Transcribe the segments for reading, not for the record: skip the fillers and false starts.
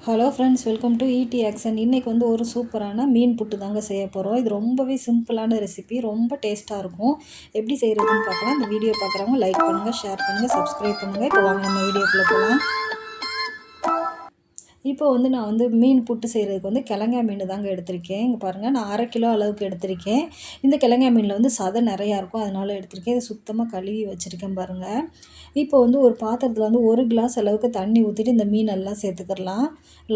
Hello friends, welcome to ED action. இன்றைக்கி வந்து ஒரு சூப்பரான மீன் புட்டு தாங்க செய்ய போகிறோம். இது ரொம்பவே சிம்பிளான ரெசிபி, ரொம்ப டேஸ்ட்டாக இருக்கும். எப்படி செய்கிறதுன்னு பார்க்கலாம். இந்த வீடியோ பார்க்குறவங்க லைக் பண்ணுங்கள், ஷேர் பண்ணுங்கள், சப்ஸ்கிரைப் பண்ணுங்கள். இப்போ வாங்க நம்ம வீடியோக்குள்ளே போகலாம். இப்போ வந்து நான் வந்து மீன் புட்டு செய்கிறதுக்கு வந்து கிழங்கா மீன் தாங்க எடுத்திருக்கேன். இங்கே பாருங்கள், நான் 1/2 கிலோ அளவுக்கு எடுத்திருக்கேன். இந்த கிழங்கா மீனில் வந்து சதை நிறையா இருக்கும், அதனால் எடுத்திருக்கேன். இதை சுத்தமாக கழுவி வச்சுருக்கேன் பாருங்கள். இப்போ வந்து ஒரு பாத்திரத்தில் வந்து 1 கிளாஸ் அளவுக்கு தண்ணி ஊற்றிட்டு இந்த மீனெல்லாம் சேர்த்துக்கிடலாம்.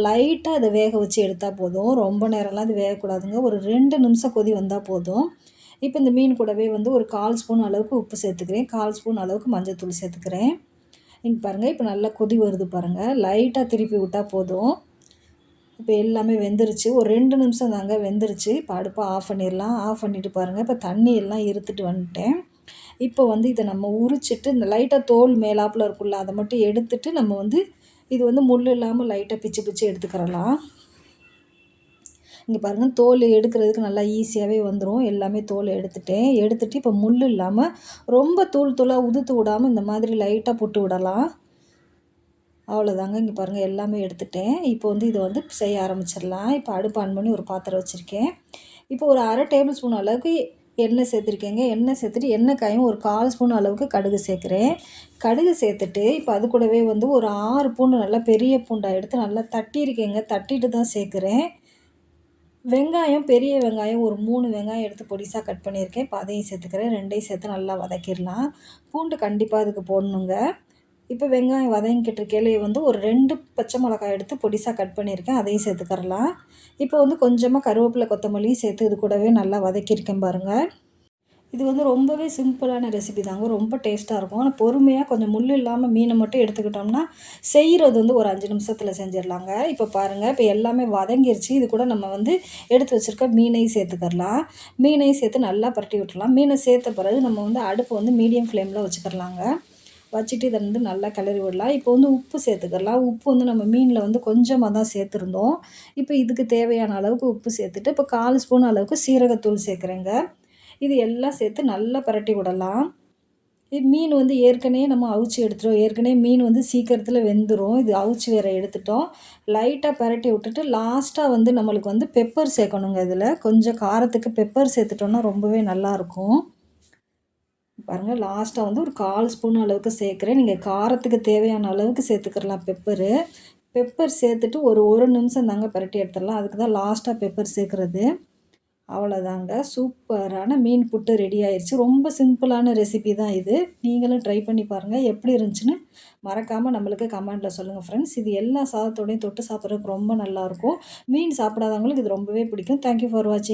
லைட்டாக அதை வேக வச்சு எடுத்தால் போதும். ரொம்ப நேரம்லாம் அது வேகக்கூடாதுங்க. ஒரு 2 நிமிஷம் கொதி வந்தால் போதும். இப்போ இந்த மீன் கூடவே வந்து ஒரு 1/4 ஸ்பூன் அளவுக்கு உப்பு சேர்த்துக்கிறேன். 1/4 ஸ்பூன் அளவுக்கு மஞ்சள்தூள் சேர்த்துக்கிறேன். இங்கே பாருங்கள், இப்போ நல்லா கொதி வருது பாருங்கள். லைட்டாக திருப்பி விட்டால் போதும். இப்போ எல்லாமே வெந்துருச்சு. ஒரு 2 நிமிஷம் தாங்க வெந்துருச்சு. இப்போ அடுப்பை ஆஃப் பண்ணிடலாம். ஆஃப் பண்ணிவிட்டு பாருங்கள், இப்போ தண்ணி எல்லாம் இருத்துட்டு வந்துட்டேன். இப்போ வந்து இதை நம்ம உரிச்சிட்டு இந்த லைட்டாக தோல் மேலாப்பில் இருக்குல்ல, அதை மட்டும் எடுத்துட்டு நம்ம வந்து இது வந்து முள் இல்லாமல் லைட்டாக பிச்சு பிச்சு எடுத்துக்கிறலாம். இங்கே பாருங்கள், தோல் எடுக்கிறதுக்கு நல்லா ஈஸியாகவே வந்துடும். எல்லாமே தோல் எடுத்துட்டு இப்போ முள் இல்லாமல் ரொம்ப தூளாக உதுத்து விடாமல் இந்த மாதிரி லைட்டாக புட்டு விடலாம். அவ்வளோதாங்க. இங்கே பாருங்கள், எல்லாமே எடுத்துட்டேன். இப்போ வந்து இதை வந்து செய்ய ஆரம்பிச்சிடலாம். இப்போ அடுப்பு ஆன் பண்ணி ஒரு பாத்திரம் வச்சுருக்கேன். இப்போ ஒரு 1/2 டேபிள் ஸ்பூன் அளவுக்கு எண்ணெய் சேர்த்துருக்கேங்க. எண்ணெய் சேர்த்துட்டு எண்ணெய் காயும் ஒரு 1/4 ஸ்பூன் அளவுக்கு கடுகு சேர்க்குறேன். கடுகு சேர்த்துட்டு இப்போ அது கூடவே வந்து ஒரு 6 பூண்டு, நல்லா பெரிய பூண்டாக எடுத்து நல்லா தட்டியிருக்கேங்க. தட்டிட்டு தான் சேர்க்குறேன். வெங்காயம், பெரிய வெங்காயம் ஒரு 3 வெங்காயம் எடுத்து பொடிசாக கட் பண்ணியிருக்கேன். இப்போ அதையும் சேர்த்துக்கிறேன். 2யும் சேர்த்து நல்லா வதக்கிடலாம். பூண்டு கண்டிப்பாக அதுக்கு போடணுங்க. இப்போ வெங்காயம் வதங்கிக்கிட்டு இருக்கையிலே வந்து ஒரு 2 பச்சை மிளகாய் எடுத்து பொடிசாக கட் பண்ணியிருக்கேன். அதையும் சேர்த்துக்கிறலாம். இப்போ வந்து கொஞ்சமாக கருவேப்பிலை, கொத்தமல்லியும் சேர்த்து இது கூடவே நல்லா வதக்கியிருக்கேன் பாருங்கள். இது வந்து ரொம்பவே சிம்பிளான ரெசிபி தாங்க. ரொம்ப டேஸ்ட்டாக இருக்கும். ஆனால் பொறுமையாக கொஞ்சம் முள் இல்லாமல் மீனை மட்டும் எடுத்துக்கிட்டோம்னா செய்கிறது வந்து ஒரு 5 நிமிஷத்தில் செஞ்சிடலாங்க. இப்போ பாருங்கள், இப்போ எல்லாமே வதங்கிருச்சு. இது கூட நம்ம வந்து எடுத்து வச்சுருக்க மீனையும் சேர்த்துக்கிறலாம். மீனையும் சேர்த்து நல்லா பரட்டி விட்டுறலாம். மீனை சேர்த்த பிறகு நம்ம வந்து அடுப்பை வந்து மீடியம் ஃப்ளேமில் வச்சுக்கிறலாங்க. வச்சுட்டு இதை வந்து நல்லா கிளறி விடலாம். இப்போ வந்து உப்பு சேர்த்துக்கலாம். உப்பு வந்து நம்ம மீனில் வந்து கொஞ்சமாக தான் சேர்த்துருந்தோம். இப்போ இதுக்கு தேவையான அளவுக்கு உப்பு சேர்த்துட்டு இப்போ 1/4 ஸ்பூன் அளவுக்கு சீரகத்தூள் சேர்க்குறேங்க. இது எல்லாம் சேர்த்து நல்லா பரட்டி விடலாம். மீன் வந்து ஏற்கனவே நம்ம அவிச்சு எடுத்துட்டோம். ஏற்கனவே மீன் வந்து சீக்கிரத்தில் வெந்துடும். இது அவிச்சு வேறு எடுத்துட்டோம். லைட்டாக பரட்டி விட்டுட்டு லாஸ்ட்டாக வந்து நம்மளுக்கு வந்து பெப்பர் சேர்க்கணுங்க. இதில் கொஞ்சம் காரத்துக்கு பெப்பர் சேர்த்துட்டோன்னா ரொம்பவே நல்லாயிருக்கும். பாருங்கள், லாஸ்ட்டாக வந்து ஒரு 1/4 ஸ்பூன் அளவுக்கு சேர்க்குறேன். நீங்கள் காரத்துக்கு தேவையான அளவுக்கு சேர்த்துக்கிறலாம் பெப்பரு. பெப்பர் சேர்த்துட்டு ஒரு நிமிஷம் தாங்க பரட்டி எடுத்துடலாம். அதுக்கு தான் லாஸ்ட்டாக பெப்பர் சேர்க்குறது. அவ்வளோதாங்க, சூப்பரான மீன் புட்டு ரெடி ஆயிடுச்சு. ரொம்ப சிம்பிளான ரெசிபி தான் இது. நீங்களும் ட்ரை பண்ணி பாருங்கள். எப்படி இருந்துச்சுன்னு மறக்காமல் நம்மளுக்கு கமெண்ட்டில் சொல்லுங்கள் ஃப்ரெண்ட்ஸ். இது எல்லா சாதத்தோடையும் தொட்டு சாப்பிட்றதுக்கு ரொம்ப நல்லாயிருக்கும். மீன் சாப்பிடாதவங்களுக்கு இது ரொம்பவே பிடிக்கும். தேங்க்யூ ஃபார் வாட்சிங்.